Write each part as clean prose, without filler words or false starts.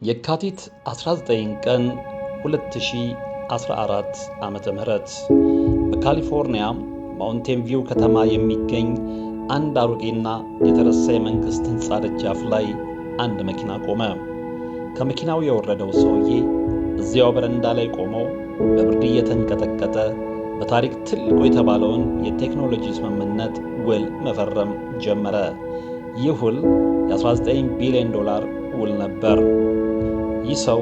የካቲት 19 ቀን 2014 ዓመተ ምህረት በካሊፎርኒያ ማውንቴን ቪው ከተማ የሚገኝ አንድ አሮጌና የተረሳ የመንግስት ህንጻ ደጃፍ ላይ አንድ መኪና ቆመ። ከመኪናው የወረደው ሰውዬ እዚያው በረንዳ ላይ ቆሞ በብርድ እየተንቀጠቀጠ በታሪክ ትልቁ የተባለውን የቴክኖሎጂ ስምምነት ውል መፈረም ጀመረ። ይህ ውል የ$19 ቢሊዮን ውል ነበር። ይህ ሰው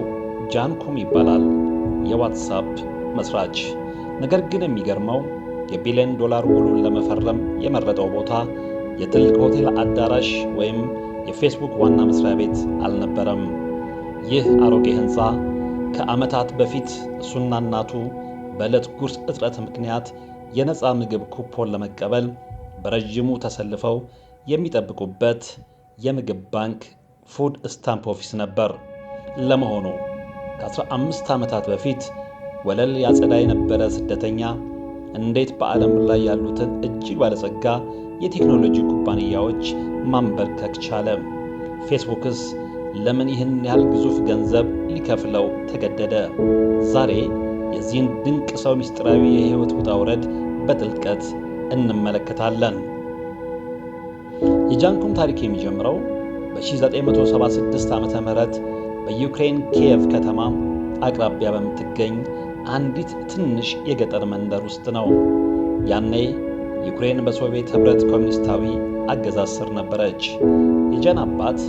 ጃን ኩም ይባላል፣ የዋትስአፕ መስራች። ነገር ግን የሚገርመው የቢሊዮን ዶላር ውሉን ለመፈረም የመረጠው ቦታ የትልቅ ሆቴል አዳራሽ ወይም የፌስቡክ ዋና መስሪያ ቤት አልነበረም። ይህ አሮጌ ህንፃ ከዓመታት በፊት እሱና እናቱ በዕለት ጉርስ እጥረት ምክንያት የነፃ ምግብ ኩፖን ለመቀበል በረዥሙ ተሰልፈው የሚጠብቁበት የምግብ ባንክ ፉድ ስታምፕ ኦፊስ ነበር። ለመሆኑ ከ15 ዓመታት በፊት ወለል ያጸዳ የነበረ ስደተኛ እንዴት በዓለም ላይ ያሉትን እጅግ ባለጸጋ የቴክኖሎጂ ኩባንያዎች ማንበርከክ ቻለ? ፌስቡክስ ለምን ይህን ያህል ግዙፍ ገንዘብ ሊከፍለው ተገደደ? ዛሬ የዚህን ድንቅ ሰው ምስጢራዊ የህይወት ውጣ ውረድ በጥልቀት እንመለከታለን። የጃን ኩም ታሪክ የሚጀምረው በ1976 ዓመተ ምህረት በዩክሬን ኪየቭ ከተማ አቅራቢያ በምትገኝ አንዲት ትንሽ የገጠር መንደር ውስጥ ነው። ያኔ ዩክሬን በሶቪየት ህብረት ኮሚኒስታዊ አገዛዝ ስር ነበረች። የጃን አባት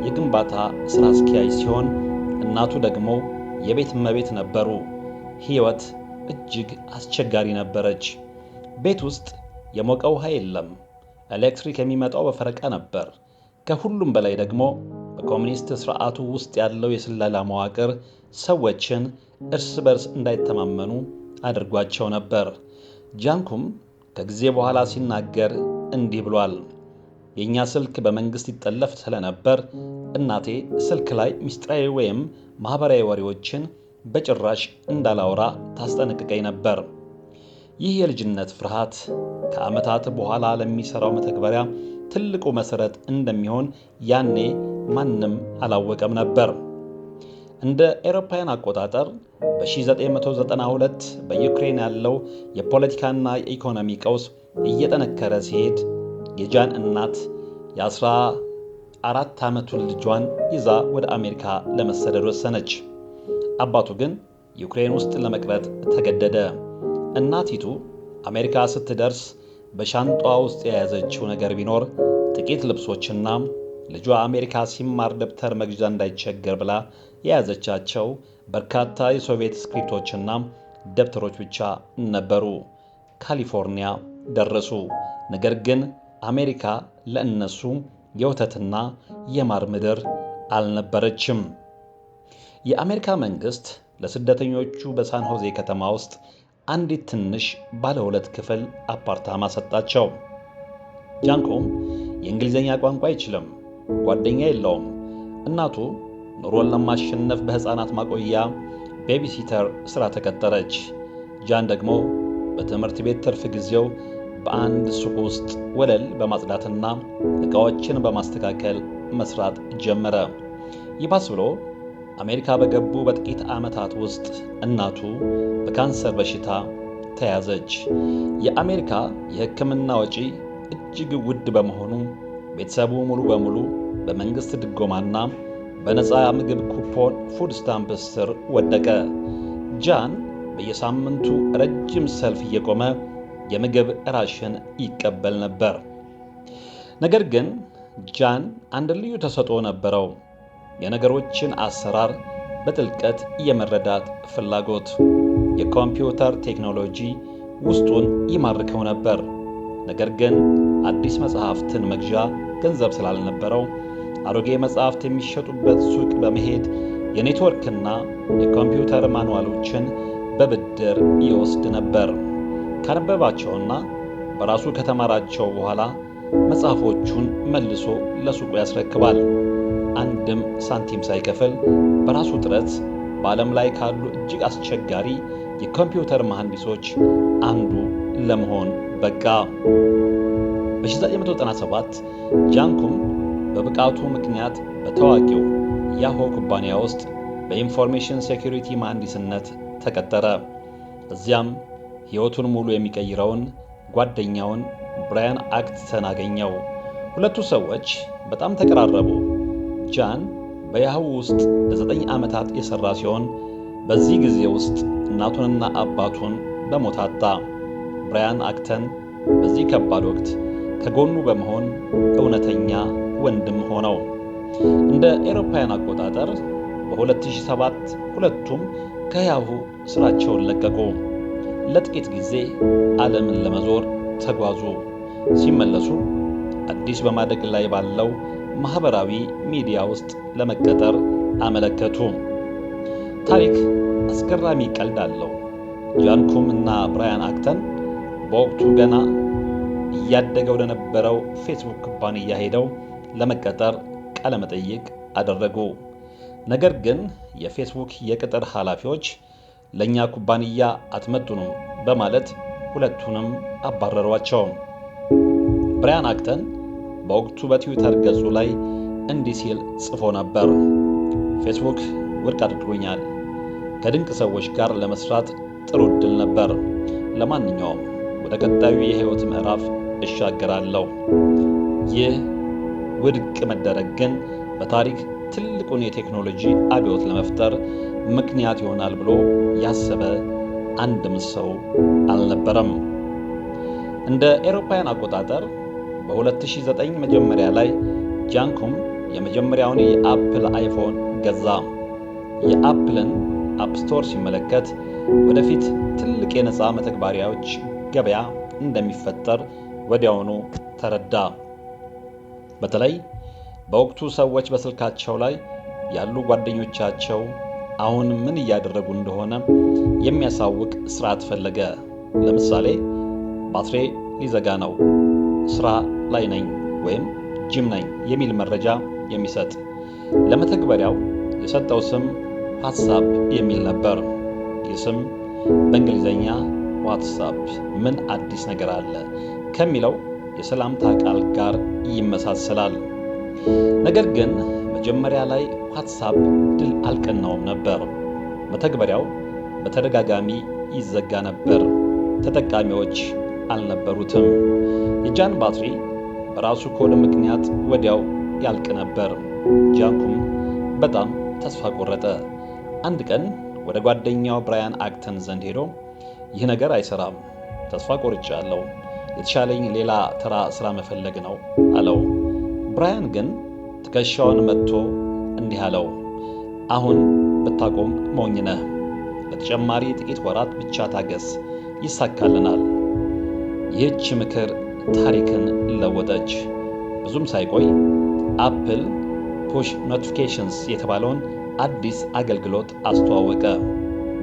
የግንባታ ስራ አስኪያጅ ሲሆን እናቱ ደግሞ የቤት እመቤት ነበሩ። ህይወት እጅግ አስቸጋሪ ነበረች። ቤት ውስጥ የሞቀ ውሃ የለም። ኤሌክትሪክ የሚመጣው በፈረቃ ነበር። ከሁሉም በላይ ደግሞ በኮሚኒስት ስርዓቱ ውስጥ ያለው የስለላ መዋቅር ሰዎችን እርስ በርስ እንዳይተማመኑ አድርጓቸው ነበር። ጃን ኩም ከጊዜ በኋላ ሲናገር እንዲህ ብሏል። የእኛ ስልክ በመንግስት ይጠለፍ ስለነበር እናቴ ስልክ ላይ ምስጢራዊ ወይም ማህበራዊ ወሬዎችን በጭራሽ እንዳላወራ ታስጠነቅቀኝ ነበር። ይህ የልጅነት ፍርሃት ከዓመታት በኋላ ለሚሰራው መተግበሪያ ትልቁ መሰረት እንደሚሆን ያኔ ማንም አላወቀም ነበር። እንደ አውሮፓውያን አቆጣጠር በ1992 በዩክሬን ያለው የፖለቲካና የኢኮኖሚ ቀውስ እየጠነከረ ሲሄድ የጃን እናት የ14 ዓመቱን ልጇን ይዛ ወደ አሜሪካ ለመሰደድ ወሰነች። አባቱ ግን ዩክሬን ውስጥ ለመቅረት ተገደደ። እናቲቱ አሜሪካ ስትደርስ በሻንጧ ውስጥ የያዘችው ነገር ቢኖር ጥቂት ልብሶችና ልጇ አሜሪካ ሲማር ደብተር መግዣ እንዳይቸገር ብላ የያዘቻቸው በርካታ የሶቪየት ስክሪፕቶችና ደብተሮች ብቻ ነበሩ። ካሊፎርኒያ ደረሱ። ነገር ግን አሜሪካ ለእነሱ የወተትና የማር ምድር አልነበረችም። የአሜሪካ መንግስት ለስደተኞቹ በሳን ሆዜ ከተማ ውስጥ አንዲት ትንሽ ባለ 2 ክፍል አፓርታማ ሰጣቸው። ጃን ኩም የእንግሊዝኛ ቋንቋ አይችልም፣ ጓደኛ የለውም። እናቱ ኑሮን ለማሸነፍ በህፃናት ማቆያ ቤቢሲተር ስራ ተቀጠረች። ጃን ደግሞ በትምህርት ቤት ትርፍ ጊዜው በአንድ ሱቅ ውስጥ ወለል በማጽዳትና ዕቃዎችን በማስተካከል መስራት ጀመረ። ይባስ ብሎ አሜሪካ በገቡ በጥቂት ዓመታት ውስጥ እናቱ በካንሰር በሽታ ተያዘች። የአሜሪካ የሕክምና ወጪ እጅግ ውድ በመሆኑ ቤተሰቡ ሙሉ በሙሉ በመንግስት ድጎማና በነፃ ምግብ ኩፖን ፉድ ስታምፕስ ስር ወደቀ። ጃን በየሳምንቱ ረጅም ሰልፍ እየቆመ የምግብ ራሽን ይቀበል ነበር። ነገር ግን ጃን አንድ ልዩ ተሰጥኦ ነበረው። የነገሮችን አሰራር በጥልቀት የመረዳት ፍላጎት። የኮምፒውተር ቴክኖሎጂ ውስጡን ይማርከው ነበር። ነገር ግን አዲስ መጽሐፍትን መግዣ ገንዘብ ስላልነበረው አሮጌ መጽሐፍት የሚሸጡበት ሱቅ በመሄድ የኔትወርክና የኮምፒውተር ማኑዋሎችን በብድር ይወስድ ነበር። ካነበባቸውና በራሱ ከተማራቸው በኋላ መጽሐፎቹን መልሶ ለሱቁ ያስረክባል። አንድም ሳንቲም ሳይከፍል በራሱ ጥረት በዓለም ላይ ካሉ እጅግ አስቸጋሪ የኮምፒውተር መሐንዲሶች አንዱ ለመሆን በቃ። በ1997 ጃን ኩም በብቃቱ ምክንያት በታዋቂው ያሆ ኩባንያ ውስጥ በኢንፎርሜሽን ሴኩሪቲ መሐንዲስነት ተቀጠረ። እዚያም ሕይወቱን ሙሉ የሚቀይረውን ጓደኛውን ብራያን አክተን አገኘው። ሁለቱ ሰዎች በጣም ተቀራረቡ። ጃን በያሁ ውስጥ ለ9 ዓመታት የሠራ ሲሆን በዚህ ጊዜ ውስጥ እናቱንና አባቱን በሞት አጣ። ብራያን አክተን በዚህ ከባድ ወቅት ከጎኑ በመሆን እውነተኛ ወንድም ሆነው። እንደ አውሮፓውያን አቆጣጠር በ2007 ሁለቱም ከያሁ ስራቸውን ለቀቁ። ለጥቂት ጊዜ ዓለምን ለመዞር ተጓዙ። ሲመለሱ አዲስ በማደግ ላይ ባለው ማህበራዊ ሚዲያ ውስጥ ለመቀጠር አመለከቱ። ታሪክ አስገራሚ ቀልድ አለው። ጃን ኩም እና ብራያን አክተን በወቅቱ ገና እያደገ ወደ ነበረው ፌስቡክ ኩባንያ ሄደው ለመቀጠር ቃለ መጠይቅ አደረጉ። ነገር ግን የፌስቡክ የቅጥር ኃላፊዎች ለእኛ ኩባንያ አትመጡንም በማለት ሁለቱንም አባረሯቸው። ብራያን አክተን በወቅቱ በትዊተር ገጹ ላይ እንዲህ ሲል ጽፎ ነበር። ፌስቡክ ውድቅ አድርጎኛል። ከድንቅ ሰዎች ጋር ለመስራት ጥሩ ዕድል ነበር። ለማንኛውም ወደ ቀጣዩ የህይወት ምዕራፍ እሻገራለሁ። ይህ ውድቅ መደረግ ግን በታሪክ ትልቁን የቴክኖሎጂ አብዮት ለመፍጠር ምክንያት ይሆናል ብሎ ያሰበ አንድም ሰው አልነበረም። እንደ አውሮፓውያን አቆጣጠር በ2009 መጀመሪያ ላይ ጃን ኩም የመጀመሪያውን የአፕል አይፎን ገዛ። የአፕልን አፕ ስቶር ሲመለከት ወደፊት ትልቅ የነፃ መተግበሪያዎች ገበያ እንደሚፈጠር ወዲያውኑ ተረዳ። በተለይ በወቅቱ ሰዎች በስልካቸው ላይ ያሉ ጓደኞቻቸው አሁን ምን እያደረጉ እንደሆነ የሚያሳውቅ ስርዓት ፈለገ። ለምሳሌ ባትሪ ሊዘጋ ነው፣ ስራ ላይ ነኝ ወይም ጂም ነኝ የሚል መረጃ የሚሰጥ። ለመተግበሪያው የሰጠው ስም ዋትስአፕ የሚል ነበር። ይህ ስም በእንግሊዝኛ ዋትስአፕ ምን አዲስ ነገር አለ ከሚለው የሰላምታ ቃል ጋር ይመሳሰላል። ነገር ግን መጀመሪያ ላይ ዋትስአፕ ድል አልቀናውም ነበር። መተግበሪያው በተደጋጋሚ ይዘጋ ነበር፣ ተጠቃሚዎች አልነበሩትም። የጃን ባትሪ በራሱ ኮድ ምክንያት ወዲያው ያልቅ ነበር። ጃን ኩም በጣም ተስፋ ቆረጠ። አንድ ቀን ወደ ጓደኛው ብራያን አክተን ዘንድ ሄዶ ይህ ነገር አይሰራም፣ ተስፋ ቆርጫለሁ፣ የተሻለኝ ሌላ ተራ ስራ መፈለግ ነው አለው። ብራያን ግን ትከሻውን መጥቶ እንዲህ አለው፣ አሁን ብታቆም ሞኝ ነህ። ለተጨማሪ ጥቂት ወራት ብቻ ታገስ፣ ይሳካልናል። ይህች ምክር ታሪክን ለወጠች። ብዙም ሳይቆይ አፕል ፑሽ ኖቲፊኬሽንስ የተባለውን አዲስ አገልግሎት አስተዋወቀ።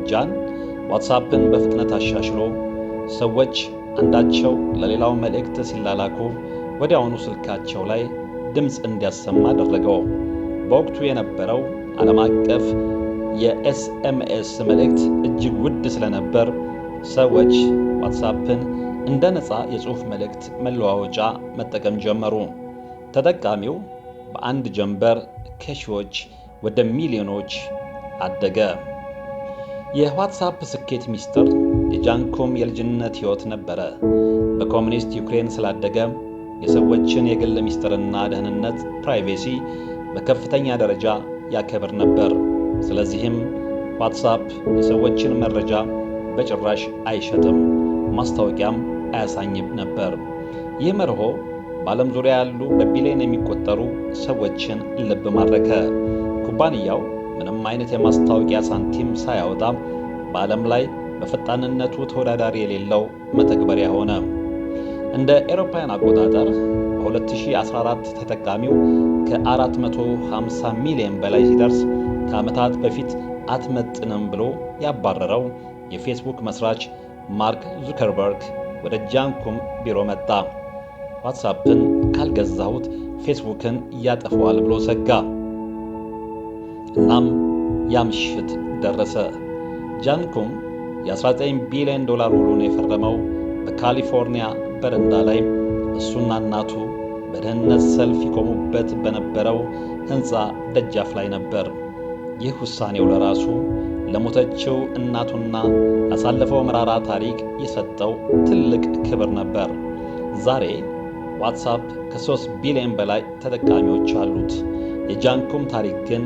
ጃን ዋትስአፕን በፍጥነት አሻሽሎ ሰዎች አንዳቸው ለሌላው መልእክት ሲላላኩ ወዲያውኑ ስልካቸው ላይ ድምፅ እንዲያሰማ አደረገው። በወቅቱ የነበረው ዓለም አቀፍ የኤስኤምኤስ መልእክት እጅግ ውድ ስለነበር ሰዎች ዋትስአፕን እንደ ነፃ የጽሑፍ መልእክት መለዋወጫ መጠቀም ጀመሩ። ተጠቃሚው በአንድ ጀንበር ከሺዎች ወደ ሚሊዮኖች አደገ። የዋትስአፕ ስኬት ሚስጥር የጃን ኩም የልጅነት ሕይወት ነበረ። በኮሙኒስት ዩክሬን ስላደገ የሰዎችን የግል ሚስጥርና ደህንነት ፕራይቬሲ በከፍተኛ ደረጃ ያከብር ነበር። ስለዚህም ዋትስአፕ የሰዎችን መረጃ በጭራሽ አይሸጥም፣ ማስታወቂያም አያሳይም ነበር። ይህ መርሆ በዓለም ዙሪያ ያሉ በቢሊዮን የሚቆጠሩ ሰዎችን ልብ ማረከ። ኩባንያው ምንም አይነት የማስታወቂያ ሳንቲም ሳያወጣ በዓለም ላይ በፈጣንነቱ ተወዳዳሪ የሌለው መተግበሪያ ሆነ። እንደ አውሮፓውያን አቆጣጠር በ2014 ተጠቃሚው ከ450 ሚሊዮን በላይ ሲደርስ ከዓመታት በፊት አትመጥንም ብሎ ያባረረው የፌስቡክ መስራች ማርክ ዙከርበርግ ወደ ጃን ኩም ቢሮ መጣ። ዋትስአፕን ካልገዛሁት ፌስቡክን ያጠፋዋል ብሎ ሰጋ። እናም ያ ምሽት ደረሰ። ጃን ኩም የ19 ቢሊዮን ዶላር ውሉን የፈረመው በካሊፎርኒያ በረንዳ ላይ እሱና እናቱ በደህንነት ሰልፍ ይቆሙበት በነበረው ሕንፃ ደጃፍ ላይ ነበር። ይህ ውሳኔው ለራሱ ለሞተችው እናቱና ያሳለፈው መራራ ታሪክ የሰጠው ትልቅ ክብር ነበር። ዛሬ ዋትስአፕ ከ3 ቢሊዮን በላይ ተጠቃሚዎች አሉት። የጃንኩም ታሪክ ግን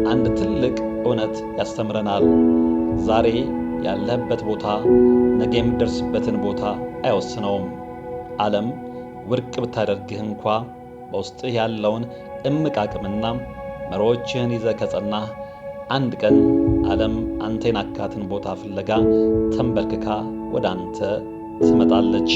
አንድ ትልቅ እውነት ያስተምረናል። ዛሬ ያለህበት ቦታ ነገ የምትደርስበትን ቦታ አይወስነውም። ዓለም ውድቅ ብታደርግህ እንኳ በውስጥህ ያለውን እምቅ አቅምና መርሆችህን ይዘህ ከጸናህ አንድ ቀን ዓለም አንተ የናካትን ቦታ ፍለጋ ተንበርክካ ወደ አንተ ትመጣለች።